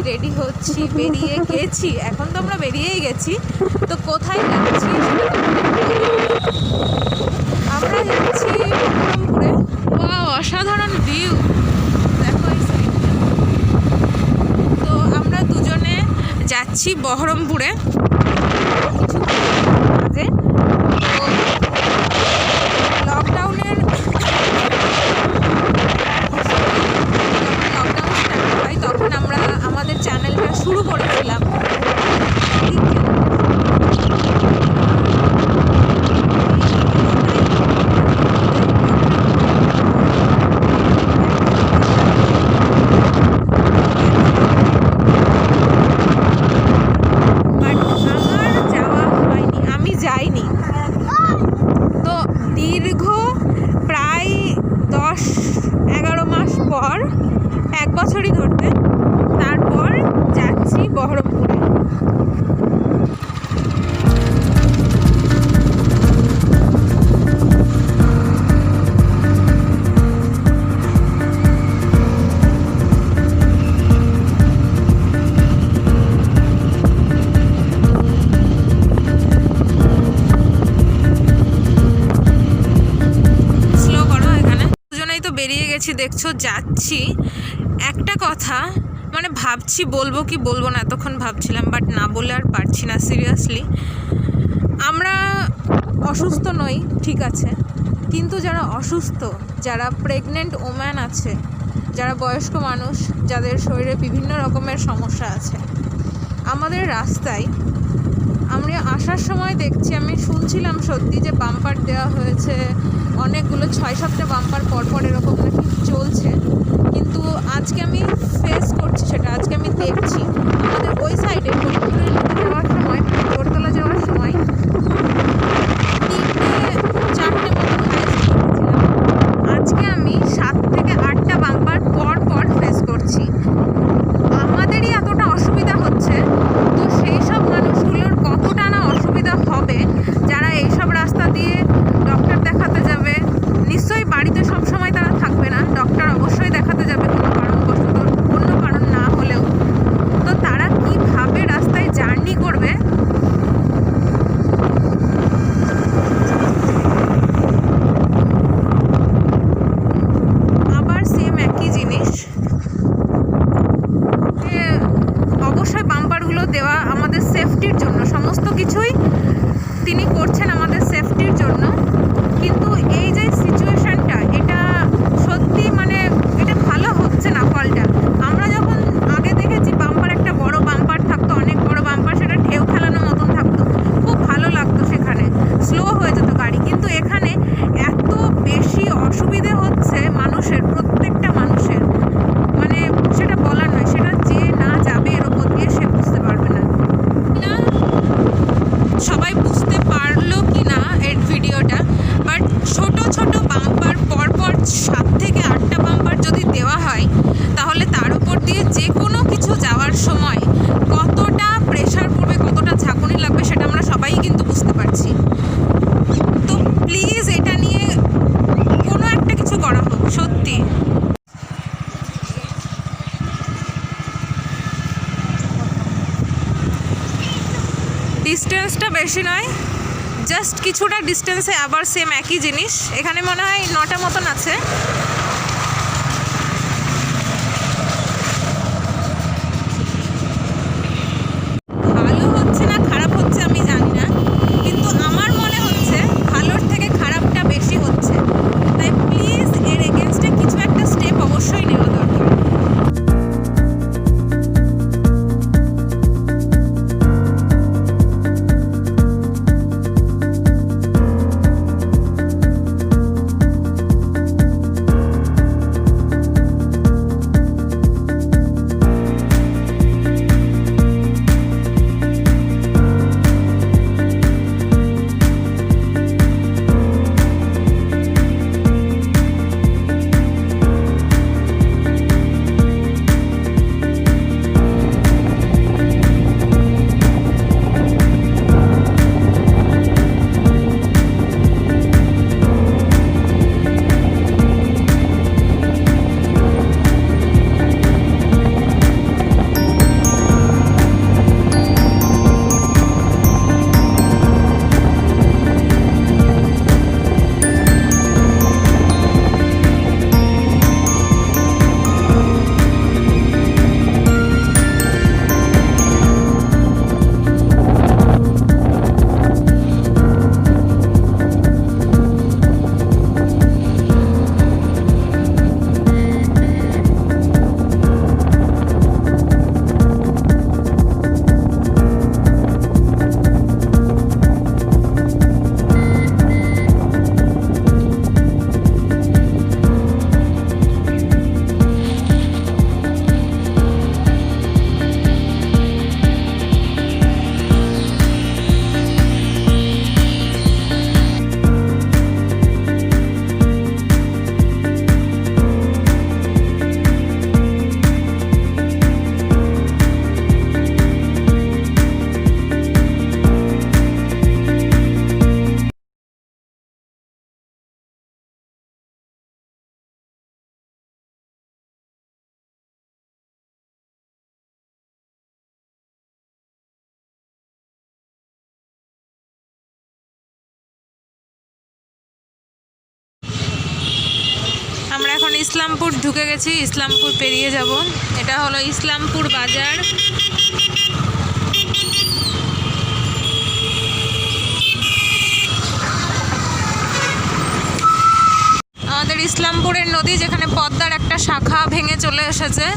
Ready হচ্ছি, বেরিয়ে গেছি, এখন তো আমরা বেরিয়েই গেছি। তো কোথায় যাচ্ছি আমরা যাচ্ছি বহরমপুরে। ওয়াও, অসাধারণ ভিউ, দেখো এই সাইডটা। তো আমরা দুজনে যাচ্ছি বহরমপুরে কিছু কাজে। তো লকডাউনের তখন আমরা আমাদের চ্যানেলটা শুরু করেছিলাম। যাইনি। তো দীর্ঘ প্রায় 10-11 মাস পর, 1 বছরই ধরতে, তারপর যাচ্ছি বহরমপুরে। বেরিয়ে গেছি, দেখছো যাচ্ছি। একটা কথা মানে ভাবছি বলবো কি বলবো না, এতক্ষণ ভাবছিলাম, বাট না বলে আর পারছি না। সিরিয়াসলি, আমরা অসুস্থ নই, ঠিক আছে, কিন্তু যারা অসুস্থ, যারা প্রেগনেন্ট ওম্যান আছে, যারা বয়স্ক মানুষ, যাদের শরীরে বিভিন্ন রকমের সমস্যা আছে, আমাদের রাস্তায় আমরা আসার সময় দেখছি, আমি শুনছিলাম সত্যি যে বাম্পার দেওয়া হয়েছে অনেকগুলো, 6-7টা বাম্পার পরপর এরকম নাকি চলছে। কিন্তু আজকে আমি ফেস করছি সেটা, আজকে আমি দেখছি আমাদের ওই সাইডে ফরিদপুরের যাওয়ার সময়, জোরতলা যাওয়ার সময় 3-4টে মতন দেখেছিলাম। আজকে আমি 7 থেকে 8টা বাম্পার পর ফেস করছি। আমাদেরই এতটা অসুবিধা হচ্ছে, তো সেই সব মানুষগুলোর কতটা না অসুবিধা হবে যারা এইসব রাস্তা দিয়ে ডক্টর দেখাতে যাবে। নিশ্চয়ই বাড়িতে সব সময় তারা থাকবে না, ডক্টর অবশ্যই দেখাতে যাবে কোনো কারণবশত, অন্য কারণ না হলেও। তো তারা কীভাবে রাস্তায় জার্নি করবে, আবার সেম একই জিনিস। অবশ্যই বাম্পারগুলো দেওয়া আমাদের সেফটির জন্য, সমস্ত কিছুই তিনি করছেন আমাদের সেফটির জন্য। কিন্তু এই যে সিচুয়েশানটা, এটা সত্যি মানে এটা ভালো হচ্ছে না ফলটা। আমরা যখন আগে দেখেছি বাম্পার, একটা বড় বাম্পার থাকতো, অনেক বড় বাম্পার, সেটা ঢেউ খেলানোর মতন থাকতো, খুব ভালো লাগতো, সেখানে স্লো হয়ে যেত গাড়ি। কিন্তু এখানে এত বেশি অসুবিধে হচ্ছে মানুষের, প্রত্যেকটা মানুষের, মানে সেটা বলার নয়। সেটা যে না যাবে এর ওপর দিয়ে সে বুঝতে পারবে না। সবাই বুঝতে পারলো কি না এর ভিডিওটা, বাট ছোট ছোট বাম্পার পরপর 7 থেকে 8টা বাম্পার যদি দেওয়া হয়, তাহলে তার উপর দিয়ে যে কোনো কিছু যাওয়ার সময় কতটা প্রেশার পড়বে, কতটা ঝাঁকুনি লাগবে, সেটা আমরা সবাই কিন্তু বুঝতে পারছি। তো প্লিজ এটা নিয়ে কোনো একটা কিছু করা হোক, সত্যি। ডিস্টেন্সটা বেশি নয়, জাস্ট কিছুটা ডিস্টেন্সে আবার সেম একই জিনিস। এখানে মনে হয় 9টা মতন আছে। ভালো হচ্ছে না খারাপ হচ্ছে আমি জানি না, কিন্তু আমার মনে হচ্ছে ভালোর থেকে খারাপটা বেশি হচ্ছে। তাই প্লিজ এর এগেনস্টে কিছু একটা স্টেপ অবশ্যই নেওয়া দরকার। ইসলামপুর ঢুকে গেছি, ইসলামপুর পেরিয়ে যাব। এটা হলো ইসলামপুর বাজার। আমাদের ইসলামপুরের নদী, যেখানে পদ্মার একটা শাখা ভেঙে চলে এসেছে।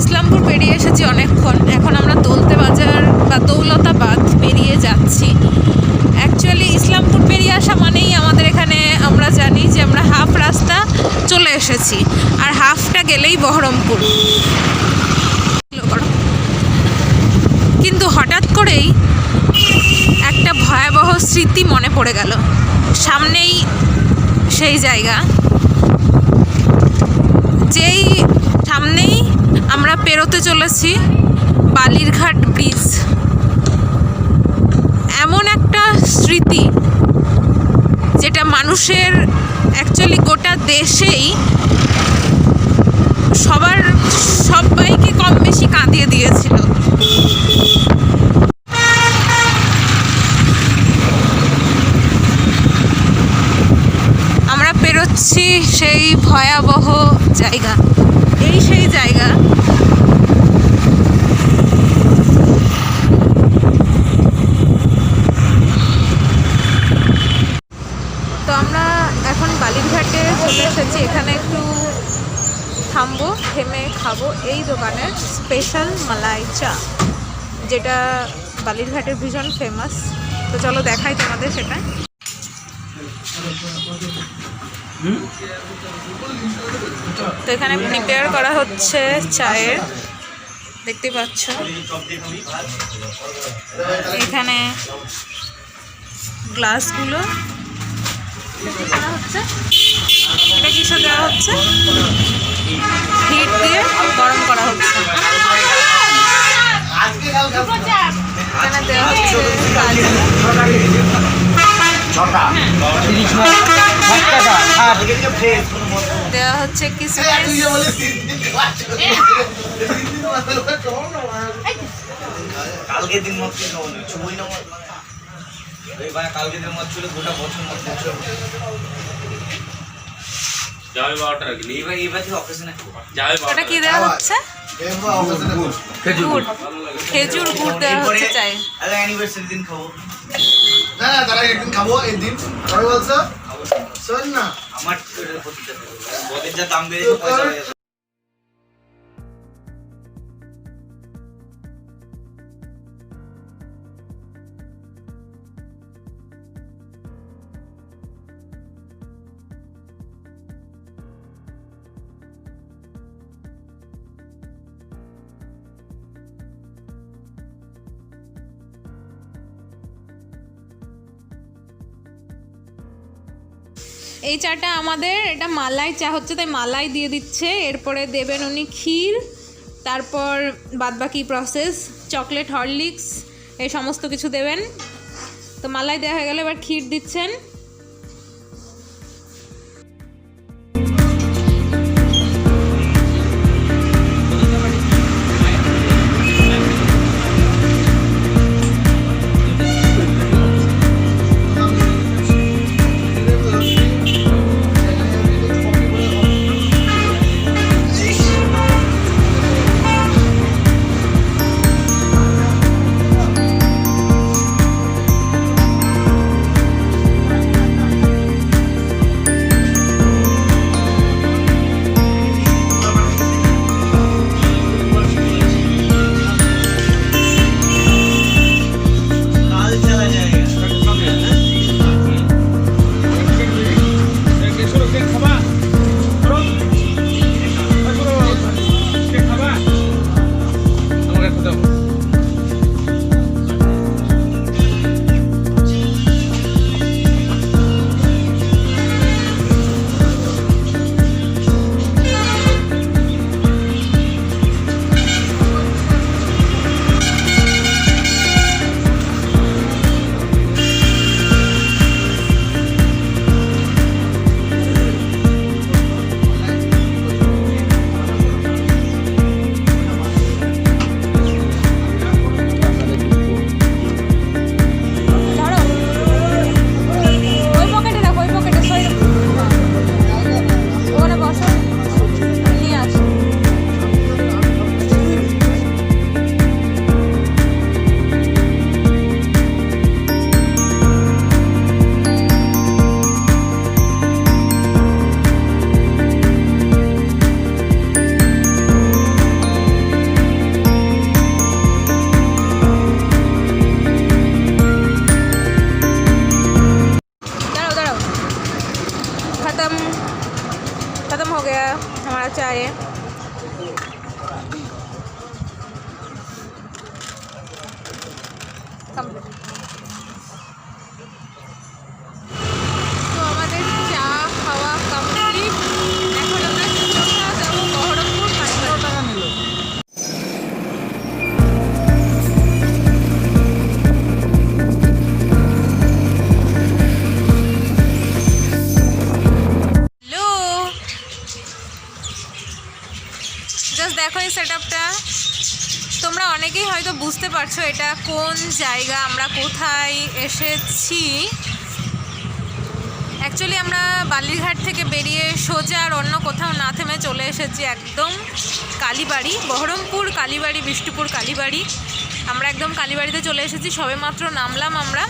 ইসলামপুর পেরিয়ে এসেছি অনেকক্ষণ। এখন আমরা দৌলতে বাজার বা দৌলতাবাদ পেরিয়ে যাচ্ছি। অ্যাকচুয়ালি ইসলামপুর পেরিয়ে আসা মানেই আমাদের এখানে আমরা জানি যে আমরা হাফ রাস্তা চলে এসেছি, আর হাফটা গেলেই বহরমপুর। কিন্তু হঠাৎ করেই একটা ভয়াবহ স্মৃতি মনে পড়ে গেল। সামনেই সেই জায়গা, যেই সামনেই আমরা পেরোতে চলেছি বালিরঘাট ব্রিজ। এমন একটা স্মৃতি যেটা মানুষের অ্যাকচুয়ালি গোটা দেশেই সবাইকে কম বেশি কাঁদিয়ে দিয়েছিল। আমরা পেরোচ্ছি সেই ভয়াবহ জায়গা। এই সেই জায়গা তো আমরা এখন বালিরঘাটে চলে এসেছি। এখানে একটু থামবো, থেমে খাবো এই দোকানের স্পেশাল মালাই চা, যেটা বালিরঘাটের ভীষণ ফেমাস। তো চলো দেখাই তোমাদের সেটা। তো এখানে প্রিপেয়ার করা হচ্ছে চায়ের, দেখতে পাচ্ছ। এখানে গ্লাসগুলো করা হচ্ছে। এটা কিসে দেওয়া হচ্ছে? হিট দিয়ে গরম করা হচ্ছে। এখানে দেওয়া হচ্ছে কাজু, দেওয়া হচ্ছে কিশমিশ, কালকে দিন মত ছবি না কালকে দিন মত ছিল গোটা বছর মত যাবে 12টা রাখলি এইবার অকেশনে যাবে 12টা। এটা কি দেওয়া হচ্ছে? গুড়, খেজুর গুড় দেওয়া হচ্ছে চাই। আরে অ্যানিভার্সারি দিন খাবো না, তারা একদিন খাবো। এই দিন পরে বলছো শোন না, আমার বদের যা দাম বেড়েছে পয়সা হয়ে যাবে। এই চাটা আমাদের, এটা মালাই চা হচ্ছে, তাই মালাই দিয়ে দিচ্ছে। এরপরে দেবেন উনি ক্ষীর, তারপর বাদবাকি প্রসেস চকলেট, হরলিক্স, এই সমস্ত কিছু দেবেন। তো মালাই দেওয়া হয়ে গেলে এবার ক্ষীর দিচ্ছেন। চায়ে। তো আমাদের চা খাওয়া কমপ্লিট। এখন আমরা সোজা যাবো বহরমপুর কালীবাড়ি। হ্যালো, জাস্ট দেখো এই সেট আপটা। তোমরা অনেকেই হয়তো বুঝতে পারছো এটা কোন জায়গা, আমরা কোথায় এসেছি। অ্যাকচুয়ালি আমরা বালিরঘাট থেকে বেরিয়ে সোজা আর অন্য কোথাও না থেমে চলে এসেছি একদম কালীবাড়ি, বহরমপুর কালীবাড়ি, বিষ্ণুপুর কালীবাড়ি। আমরা একদম কালীবাড়িতে চলে এসেছি, সবেমাত্র নামলাম আমরা।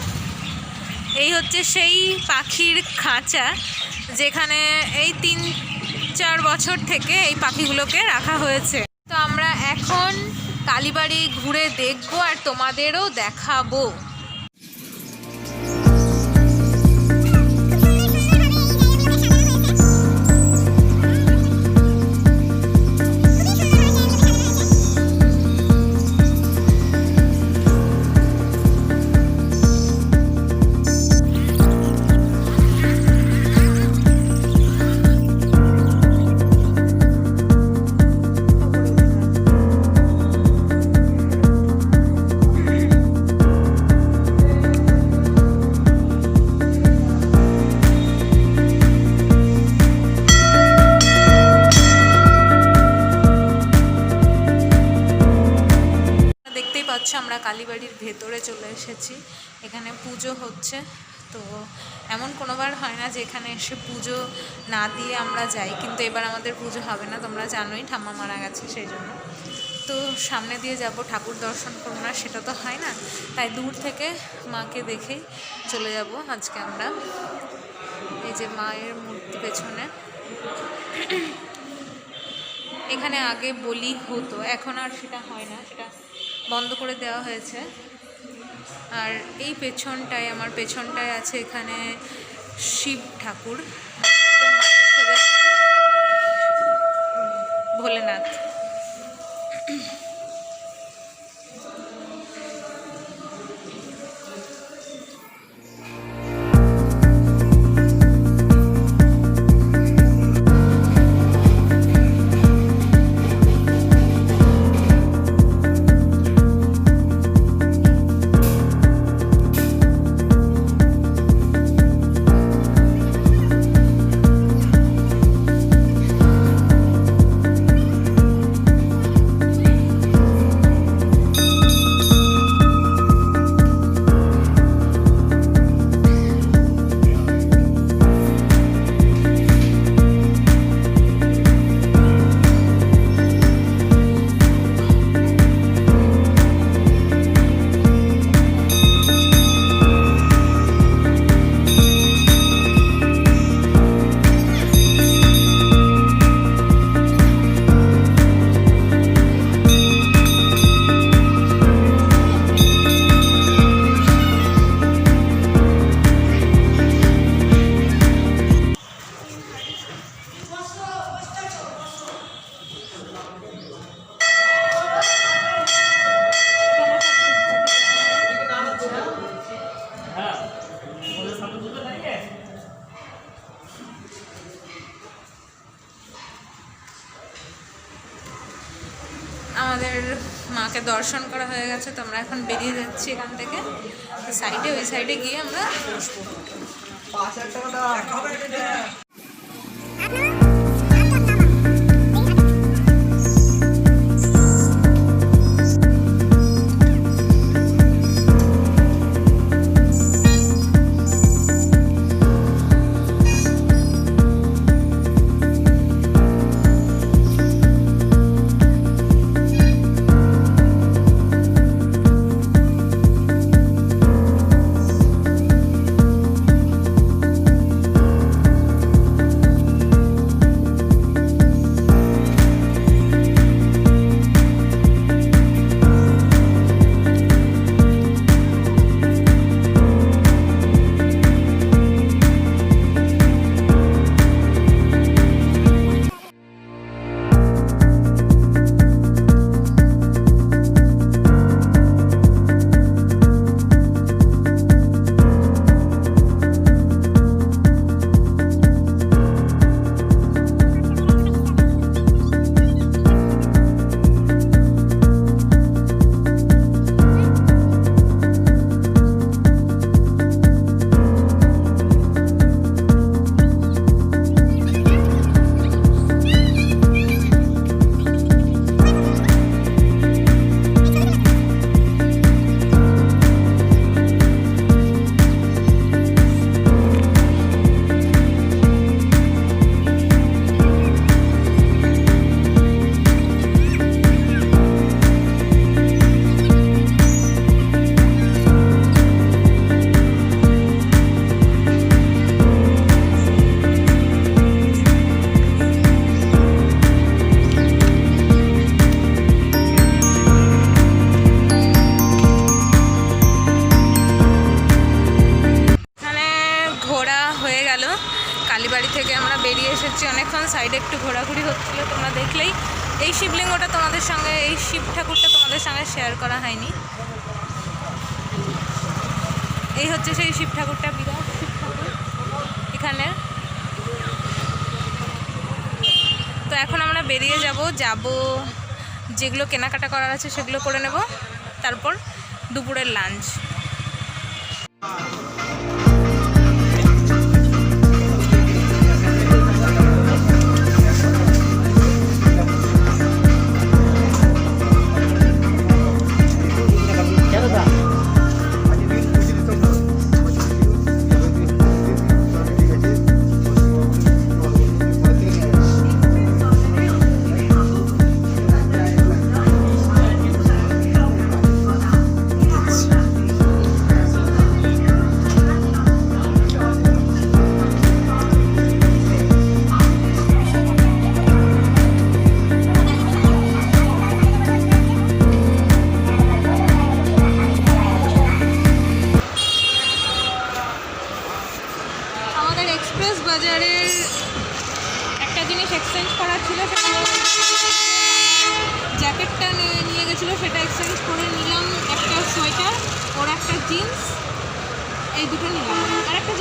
এই হচ্ছে সেই পাখির খাঁচা যেখানে এই 3-4 বছর থেকে এই পাখিগুলোকে রাখা হয়েছে। তো আমরা এখন কালীবাড়ি ঘুরে দেখবো আর তোমাদেরও দেখাবো। দেখতেই পাচ্ছ আমরা কালীবাড়ির ভেতরে চলে এসেছি। এখানে পুজো হচ্ছে। তো এমন কোনোবার হয় না যে এখানে এসে পুজো না দিয়ে আমরা যাই, কিন্তু এবার আমাদের পুজো হবে না, তোমরা জানোই ঠাম্মা মারা গেছে সেই জন্য। তো সামনে দিয়ে যাব, ঠাকুর দর্শন করবো না সেটা তো হয় না, তাই দূর থেকে মাকে দেখেই চলে যাব আজকে আমরা। এই যে মায়ের মূর্তি পেছনে, এখানে আগে বলি হতো, এখন আর সেটা হয় না, সেটা বন্ধ করে দেওয়া হয়েছে। আর এই পেছনটায়, আমার পেছনটায় আছে এখানে শিব ঠাকুর, ভোলেনাথ। আমাদের মাকে দর্শন করা হয়ে গেছে, তো আমরা এখন বেরিয়ে যাচ্ছি এখান থেকে। সাইডে, ওই সাইডে গিয়ে আমরা বসবো। বাড়ি থেকে আমরা বেরিয়ে এসেছি, অনেকক্ষণ সাইডে একটু ঘোরাঘুরি হচ্ছিল, তোমরা দেখলেই। এই শিবলিঙ্গটা তোমাদের সঙ্গে, এই শিব ঠাকুরটা তোমাদের সঙ্গে শেয়ার করা হয়নি। এই হচ্ছে সেই শিব ঠাকুরটা, বিরাট শিব ঠাকুর এখানে। তো এখন আমরা বেরিয়ে যাব যেগুলো কেনাকাটা করার আছে সেগুলো করে নেব, তারপর দুপুরের লাঞ্চ। আমাদের এক্সপ্রেস বাজারের একটা জিনিস এক্সচেঞ্জ করার ছিল, সেটা জ্যাকেটটা নিয়ে গেছিলো, সেটা এক্সচেঞ্জ করে নিলাম। একটা সোয়েটার ওর একটা জিন্স, এই দুটো নিলাম। আর একটা